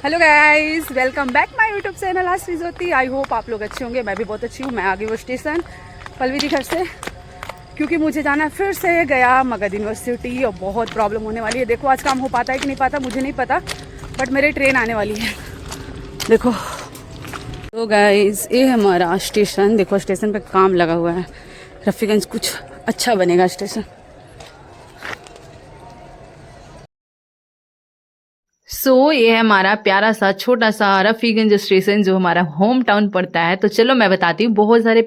Hello guys, welcome back my YouTube channel Aashri Jyoti. I hope आप लोग अच्छे होंगे। मैं भी बहुत अच्छी हूँ। मैं आ गई वो स्टेशन पलवीदी घर से, क्योंकि मुझे जाना है फिर से गया मगध यूनिवर्सिटी और बहुत प्रॉब्लम होने वाली है। देखो आज काम हो पाता है कि नहीं पाता मुझे नहीं पता, बट मेरी ट्रेन आने वाली है। देखो तो गाइस, ये है हमारा स्टेशन। देखो स्टेशन पे काम लगा हुआ है। रफीगंज कुछ अच्छा बनेगा स्टेशन। ये है हमारा प्यारा सा छोटा सा रफीगंज स्टेशन, जो हमारा होम टाउन पड़ता है। तो चलो मैं बताती हूँ। बहुत सारे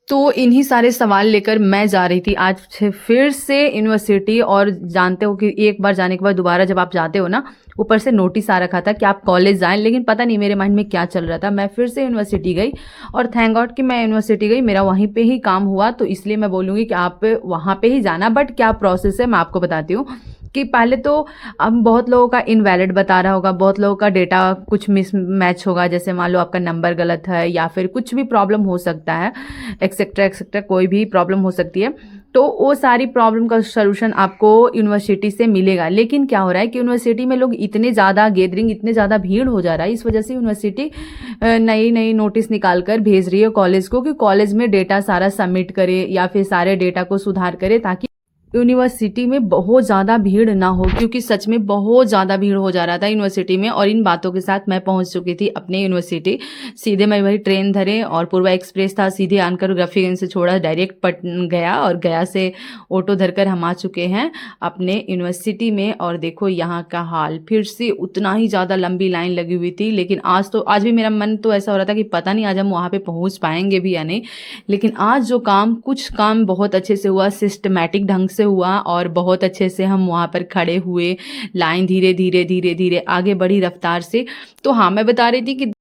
तो इन्हीं सारे सवाल लेकर मैं जा रही थी आज फिर से यूनिवर्सिटी। और जानते हो कि एक बार जाने के बाद दोबारा जब आप जाते हो ना, ऊपर से नोटिस आ रखा था कि आप कॉलेज जाएं, लेकिन पता नहीं मेरे माइंड में क्या चल रहा था। मैं फिर से यूनिवर्सिटी गई और थैंक गॉड कि मैं यूनिवर्सिटी गई, मेरा वहीं पे ही काम हुआ। तो इसलिए मैं बोलूँगी कि आप वहाँ पे ही जाना। बट क्या प्रोसेस है मैं आपको बताती हूँ कि पहले तो अब बहुत लोगों का इनवैलिड बता रहा होगा, बहुत लोगों का डेटा कुछ मिस मैच होगा, जैसे मान लो आपका नंबर गलत है या फिर कुछ भी प्रॉब्लम हो सकता है, एक्सेट्रा एक्सेट्रा, कोई भी प्रॉब्लम हो सकती है। तो वो सारी प्रॉब्लम का सलूशन आपको यूनिवर्सिटी से मिलेगा। लेकिन क्या हो रहा है कि यूनिवर्सिटी में लोग इतने ज़्यादा गैदरिंग, इतने ज़्यादा भीड़ हो जा रहा है, इस वजह से यूनिवर्सिटी नई नई नोटिस निकाल कर भेज रही है कॉलेज को कि कॉलेज में डेटा सारा सबमिट करे या फिर सारे डेटा को सुधार करे, ताकि यूनिवर्सिटी में बहुत ज़्यादा भीड़ ना हो। क्योंकि सच में बहुत ज़्यादा भीड़ हो जा रहा था यूनिवर्सिटी में। और इन बातों के साथ मैं पहुंच चुकी थी अपने यूनिवर्सिटी। सीधे मैं वही ट्रेन धरे और पूर्वा एक्सप्रेस था, सीधे आनकर रफीगंज से छोड़ा, डायरेक्ट पटन गया और गया से ऑटो धरकर हम आ चुके हैं अपने यूनिवर्सिटी में। और देखो यहाँ का हाल, फिर से उतना ही ज़्यादा लंबी लाइन लगी हुई थी। लेकिन आज भी मेरा मन तो ऐसा हो रहा था कि पता नहीं आज हम वहाँ पर पहुँच पाएंगे भी या नहीं। लेकिन आज जो कुछ काम बहुत अच्छे से हुआ, सिस्टमैटिक ढंग से हुआ और बहुत अच्छे से हम वहाँ पर खड़े हुए। लाइन धीरे धीरे धीरे धीरे आगे बढ़ी रफ्तार से। तो हाँ, मैं बता रही थी कि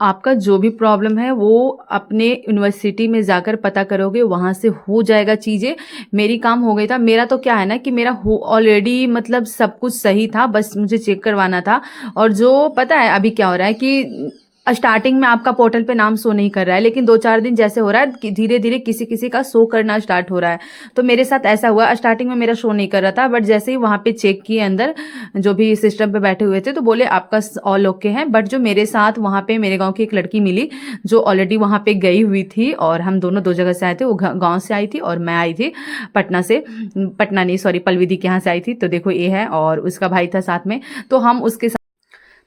आपका जो भी प्रॉब्लम है वो अपने यूनिवर्सिटी में जाकर पता करोगे, वहाँ से हो जाएगा चीज़ें। मेरी काम हो गई था। मेरा तो क्या है ना कि मेरा ऑलरेडी मतलब सब कुछ सही था, बस मुझे चेक करवाना था। और जो पता है अभी क्या हो रहा है कि स्टार्टिंग में आपका पोर्टल पे नाम शो नहीं कर रहा है, लेकिन 2-4 दिन जैसे हो रहा है कि धीरे धीरे किसी किसी का शो करना स्टार्ट हो रहा है। तो मेरे साथ ऐसा हुआ, स्टार्टिंग में मेरा शो नहीं कर रहा था, बट जैसे ही वहां पे चेक किए अंदर जो भी सिस्टम पे बैठे हुए थे, तो बोले आपका ऑल ओके है। बट जो मेरे साथ वहां पे मेरे गाँव की एक लड़की मिली जो ऑलरेडी वहां पे गई हुई थी, और हम दोनों दो जगह से आए थे। वो गाँव से आई थी और मैं आई थी पटना से, पटना नहीं सॉरी पलवीदी के यहाँ से आई थी। तो देखो ये है, और उसका भाई था साथ में। तो हम उसके,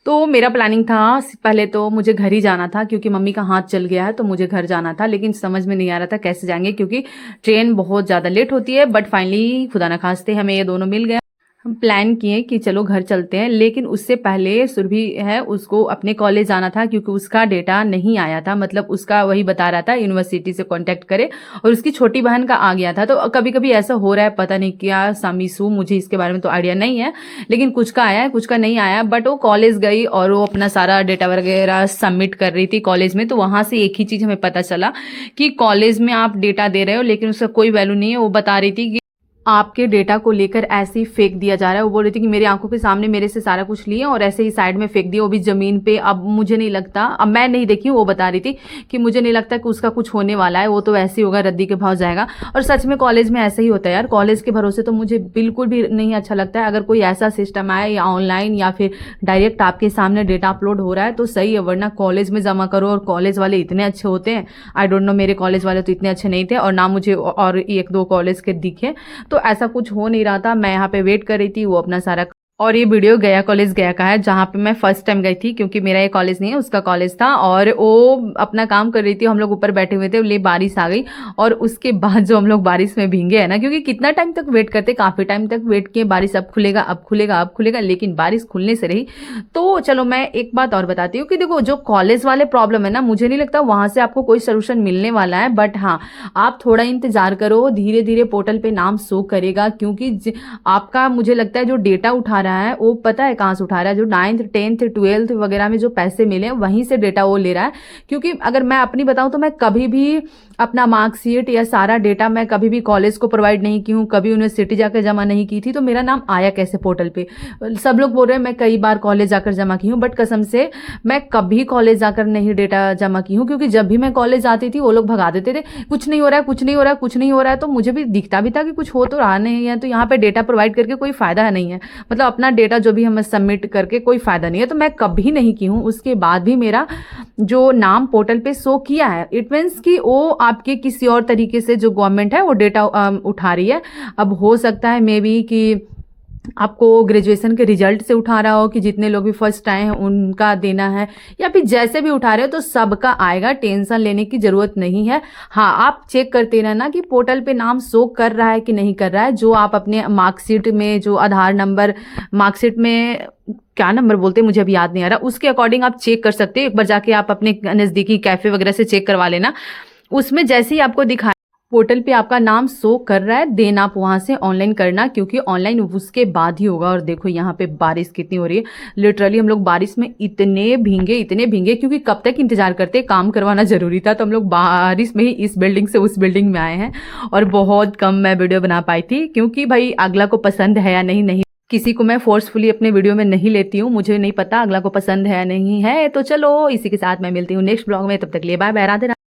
तो मेरा प्लानिंग था पहले तो मुझे घर ही जाना था, क्योंकि मम्मी का हाथ चल गया है तो मुझे घर जाना था। लेकिन समझ में नहीं आ रहा था कैसे जाएंगे, क्योंकि ट्रेन बहुत ज़्यादा लेट होती है। बट फाइनली खुदा न खास्ते हमें ये दोनों मिल गए। हम प्लान किए कि चलो घर चलते हैं। लेकिन उससे पहले सुरभि है, उसको अपने कॉलेज जाना था, क्योंकि उसका डेटा नहीं आया था। मतलब उसका वही बता रहा था यूनिवर्सिटी से कांटेक्ट करे, और उसकी छोटी बहन का आ गया था। तो कभी कभी ऐसा हो रहा है, पता नहीं क्या सामीसू, मुझे इसके बारे में तो आइडिया नहीं है। लेकिन कुछ का आया है, कुछ का नहीं आया। बट वो कॉलेज गई और वो अपना सारा डेटा वगैरह सबमिट कर रही थी कॉलेज में। तो वहां से एक ही चीज़ हमें पता चला कि कॉलेज में आप डेटा दे रहे हो लेकिन उसका कोई वैल्यू नहीं है। वो बता रही थी कि आपके डेटा को लेकर ऐसे ही फेंक दिया जा रहा है। वो बोल रही थी कि मेरी आंखों के सामने मेरे से सारा कुछ लिए और ऐसे ही साइड में फेंक दिया, वो भी जमीन पे। अब मुझे नहीं लगता, अब मैं नहीं देखी हूँ, वो बता रही थी कि मुझे नहीं लगता कि उसका कुछ होने वाला है, वो तो ऐसे ही होगा, रद्दी के भाव जाएगा। और सच में कॉलेज में ऐसा ही होता है यार। कॉलेज के भरोसे तो मुझे बिल्कुल भी नहीं अच्छा लगता है। अगर कोई ऐसा सिस्टम आए या ऑनलाइन या फिर डायरेक्ट आपके सामने डेटा अपलोड हो रहा है तो सही है, वरना कॉलेज में जमा करो। और कॉलेज वाले इतने अच्छे होते हैं, आई डोंट नो, मेरे कॉलेज वाले तो इतने अच्छे नहीं थे, और ना मुझे और 1-2 कॉलेज के दिखे। तो ऐसा कुछ हो नहीं रहा था। मैं यहाँ पे वेट कर रही थी, वो अपना सारा। और ये वीडियो गया कॉलेज गया का है, जहाँ पे मैं फर्स्ट टाइम गई थी, क्योंकि मेरा ये कॉलेज नहीं है, उसका कॉलेज था। और वो अपना काम कर रही थी, हम लोग ऊपर बैठे हुए थे। ले बारिश आ गई, और उसके बाद जो हम लोग बारिश में भींगे है ना, क्योंकि कितना टाइम तक वेट करते, काफ़ी टाइम तक वेट किए, बारिश अब खुलेगा अब खुलेगा अब खुलेगा, लेकिन बारिश खुलने से रही। तो चलो मैं एक बात और बताती हूँ कि देखो जो कॉलेज वाले प्रॉब्लम है ना, मुझे नहीं लगता वहाँ से आपको कोई सोल्यूशन मिलने वाला है। बट हाँ, आप थोड़ा इंतजार करो, धीरे धीरे पोर्टल पे नाम शो करेगा। क्योंकि आपका मुझे लगता है जो डेटा उठा रहा है वो पता है कहाँ से उठा रहा है, जो 9th 10th 12th वगैरह में जो पैसे मिले वहीं से डेटा वो ले रहा है। क्योंकि अगर मैं अपनी बताऊं तो मैं कभी भी अपना मार्कशीट या सारा डेटा मैं कभी भी कॉलेज को प्रोवाइड नहीं की हूँ, कभी यूनिवर्सिटी जाकर जमा नहीं की थी, तो मेरा नाम आया कैसे पोर्टल पे? सब लोग बोल रहे हैं मैं कई बार कॉलेज जाकर जमा की हूँ, बट कसम से मैं कभी कॉलेज जाकर नहीं डेटा जमा की हूँ, क्योंकि जब भी मैं कॉलेज जाती थी वो लोग भगा देते थे, कुछ नहीं हो रहा है, कुछ नहीं हो रहा है, कुछ नहीं हो रहा है। तो मुझे भी दिखता भी था कि कुछ हो तो रहा नहीं है, तो यहाँ पे डेटा प्रोवाइड करके कोई फायदा नहीं है, मतलब अपना डेटा जो भी हमें सबमिट करके कोई फायदा नहीं है। तो मैं कभी नहीं की हूँ, उसके बाद भी मेरा जो नाम पोर्टल पे शो किया है, इट मीन्स कि वो आपके किसी और तरीके से जो गवर्नमेंट है वो डेटा उठा रही है। अब हो सकता है मे बी कि आपको ग्रेजुएशन के रिजल्ट से उठा रहा हो, कि जितने लोग भी फर्स्ट आए हैं उनका देना है, या फिर जैसे भी उठा रहे हो तो सबका आएगा, टेंशन लेने की ज़रूरत नहीं है। हाँ, आप चेक करते रहना कि पोर्टल पे नाम शो कर रहा है कि नहीं कर रहा है। जो आप अपने मार्कशीट में जो आधार नंबर, मार्कशीट में क्या नंबर बोलते हैं मुझे अभी याद नहीं आ रहा, उसके अकॉर्डिंग आप चेक कर सकते हो। एक बार जाके आप अपने नज़दीकी कैफ़े वगैरह से चेक करवा लेना, उसमें जैसे ही आपको दिखा पोर्टल पे आपका नाम शो कर रहा है, देन आप वहाँ से ऑनलाइन करना, क्योंकि ऑनलाइन उसके बाद ही होगा। और देखो यहाँ पे बारिश कितनी हो रही है, लिटरली हम लोग बारिश में इतने भींगे, क्योंकि कब तक इंतजार करते, काम करवाना ज़रूरी था, तो हम लोग बारिश में ही इस बिल्डिंग से उस बिल्डिंग में आए हैं। और बहुत कम मैं वीडियो बना पाई थी, क्योंकि भाई अगला को पसंद है या नहीं, किसी को मैं फोर्सफुली अपने वीडियो में नहीं लेती हूँ, मुझे नहीं पता अगला को पसंद है या नहीं है। तो चलो इसी के साथ मैं मिलती हूँ नेक्स्ट ब्लॉग में, तब तक लिए बाय बाय, राधे राधे।